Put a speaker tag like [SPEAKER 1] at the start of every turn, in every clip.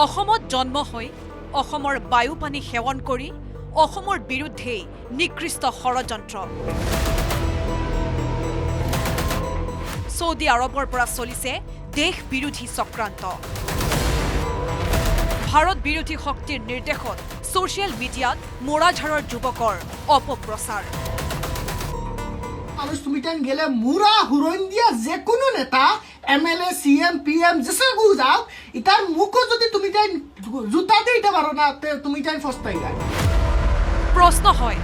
[SPEAKER 1] অসমত জন্ম হৈ অসমৰ বায়ু পানী সেৱন কৰি অসমৰ বিৰুদ্ধে নিকৃষ্ট ষড়যন্ত্ৰ সৌদি আৰবৰ পৰা চলিছে দেশ বিৰোধী চক্ৰান্ত ভাৰত বিৰোধী শক্তিৰ নিৰ্দেশত সোশ্যাল মিডিয়াত মোৰাঝাৰৰ যুৱকৰ অপপ্ৰচাৰ
[SPEAKER 2] মানুষ তুমি টাইম গেলে মুরা হুরইন দিয়া যে কোনো নেতা এমএলএ সিএম পিএম যেসে গু যাও ইতার মুখও যদি তুমি টাইম জুতা দিতে পারো না তুমি টাইম ফস্তাই যায়
[SPEAKER 1] প্ৰশ্ন হয়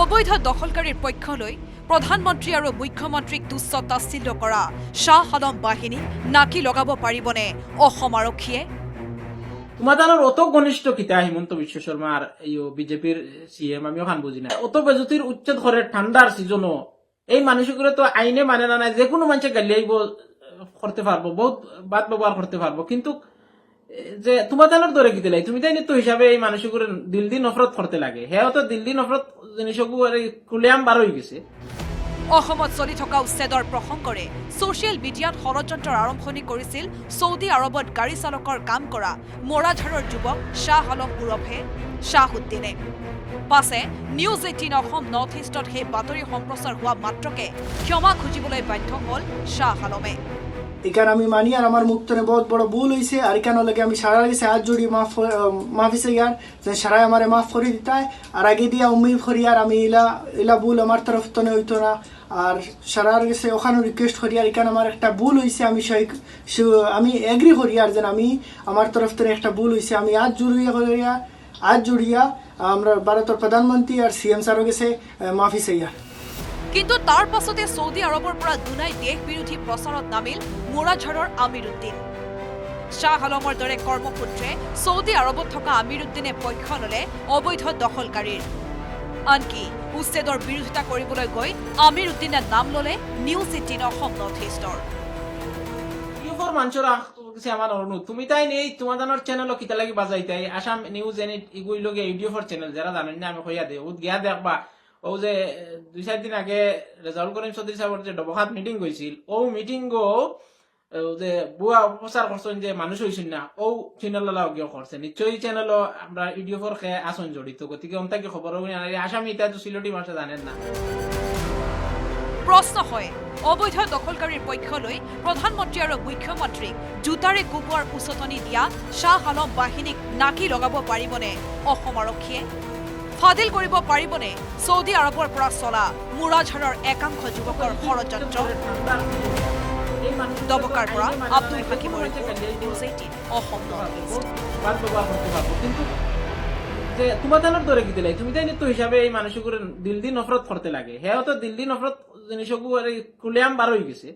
[SPEAKER 1] অবৈধ দখলকাৰীৰ পক্ষলৈ প্ৰধানমন্ত্ৰী আৰু মুখ্যমন্ত্ৰীক তুচ্ছ তাচ্ছিল্য কৰা শাহ আলম বাহিনী নাকি লগাব পাৰিবনে অসম আৰক্ষীয়ে
[SPEAKER 3] তোমাদের অত ঘনিষ্ঠ কিতা হিমন্ত বিশ্ব শর্মা আর বিজেপির সিএম আমিও খান বুঝি না অত বেজতির উচ্ছেদ করে ঠান্ডার সিজনও এই মানুষগুলো তো আইনে মানে না যে কোনো মানুষে গালি আইব করতে পারবো বহুত বাদ ব্যবহার করতে পারবো কিন্তু যে তোমাদের দরে কি দিলাই তুমি তাই তো হিসাবে এই মানুষগুলো দিল দিন নফরত করতে লাগে হ্যাঁ তো দিল দিন নফরত জিনিসগুলো কুলিয়াম বার হয়ে গেছে
[SPEAKER 1] অসমত চলি থকা উচ্ছেদৰ প্ৰসংগৰে সোশ্যাল মিডিয়াত ষড়যন্ত্ৰৰ আৰম্ভণি কৰিছিল সৌদি আৰবত গাড়ী চালকৰ কাম কৰা মোৰাঝাৰৰ যুৱক শাহ আলম ওৰফে শাহুদ্দিনে পাছে নিউজ 18 অসম নৰ্থ ইষ্টত সেই বাতৰি সম্প্ৰচাৰ হোৱা মাত্ৰকে ক্ষমা খুজিবলৈ বাধ্য হ'ল শাহ আলমে
[SPEAKER 2] এখানে আমি মানি আর আমার মুক্তনে বহুত বড় ভুল হয়েছে আর এখানে লাগে আমি সারা গেছে হাত জড়িয়ে মাফি চাইয়ার যে সারাই আমারে মাফ করে দিতায় আর আগে দিয়া উম্মি করি আর আমি ইলা ভুল আমার তরফ তনে হইতো না আর সারার গেছে ওখানে রিকোয়েস্ট করি আর এখানে আমার একটা ভুল হয়েছে আমি এগ্রি করি আর যেন আমি আমার তরফ থেকে একটা ভুল হয়েছে আমি আজ জড়িয়া আমরা ভারতের প্রধানমন্ত্রী আর সিএম স্যারও গেছে মাফি চাইয়ার
[SPEAKER 1] কিন্তু তাৰ পাছতে সৌদি আৰবৰ পৰা দুনাই দেশ বিৰোধী প্ৰচাৰত নামিল মোৰাঝাৰৰ আমিৰুদ্দিন শাহ আলমৰ দৰে কৰ্মসূত্ৰে সৌদি আৰবত থকা আমিৰুদ্দিনে পক্ষ ললে অবৈধ দখলকাৰীৰ আনকি উচ্ছেদৰ বিৰোধিতা কৰিবলৈ গৈ আমিৰুদ্দিনে নাম ললে নিউজ 18 অসম নৰ্থ ইষ্টৰ
[SPEAKER 3] মানুষের আমার অনুরোধ তুমি তাই নেই তোমাদের চ্যানেল কিতা লাগি বাজাই তাই আসাম নিউজ এনিট ইগুলো ইউডিও ফর চ্যানেল যারা জানেন না আমি কইয়া দে উদ গিয়া দেখবা ও যে 2-4 দিন আগে রেজাউল করিম চৌধুরী সাহেবের যে ডবহাত মিটিং হয়েছিল ও মিটিং গো যে বুয়া প্রচার করছেন যে মানুষ হয়েছেন না ও চ্যানেল গিয়ে করছে নিশ্চয়ই চ্যানেল আমরা ইউডিও ফর খেয়ে আসন জড়িত গতিকে অন্তাকে খবর আসামি ইতা তো সিলটি মানুষ জানেন না
[SPEAKER 1] প্ৰশ্ন হয় অবৈধ দখলকাৰীৰ পক্ষলৈ প্ৰধানমন্ত্ৰী আৰু মুখ্যমন্ত্ৰীক জোতাৰে কোবোৱাৰ উচতনি দিয়া শাহ আলম বাহিনীক নাকি লগাব পাৰিবনে অসম আৰক্ষীয়ে ফাদিল কৰিব পাৰিবনে সৌদি আৰবৰ পৰা চলা মোৰাঝাৰৰ একাংশ যুৱকৰ ষড়যন্ত্ৰ দবকাৰ পৰা আব্দুল হাকিমৰ নিউজ 18 অসম
[SPEAKER 3] কিন্তু যে তোমাদের দরে কি দিলাই তুমি তাই তো হিসাবে এই মানুষগুলো দিল দিন নফরত করতে লাগে হ্যাঁ তো দিল দিন নফরত জিনিসগুলো কুলিয়াম বার হয়ে গেছে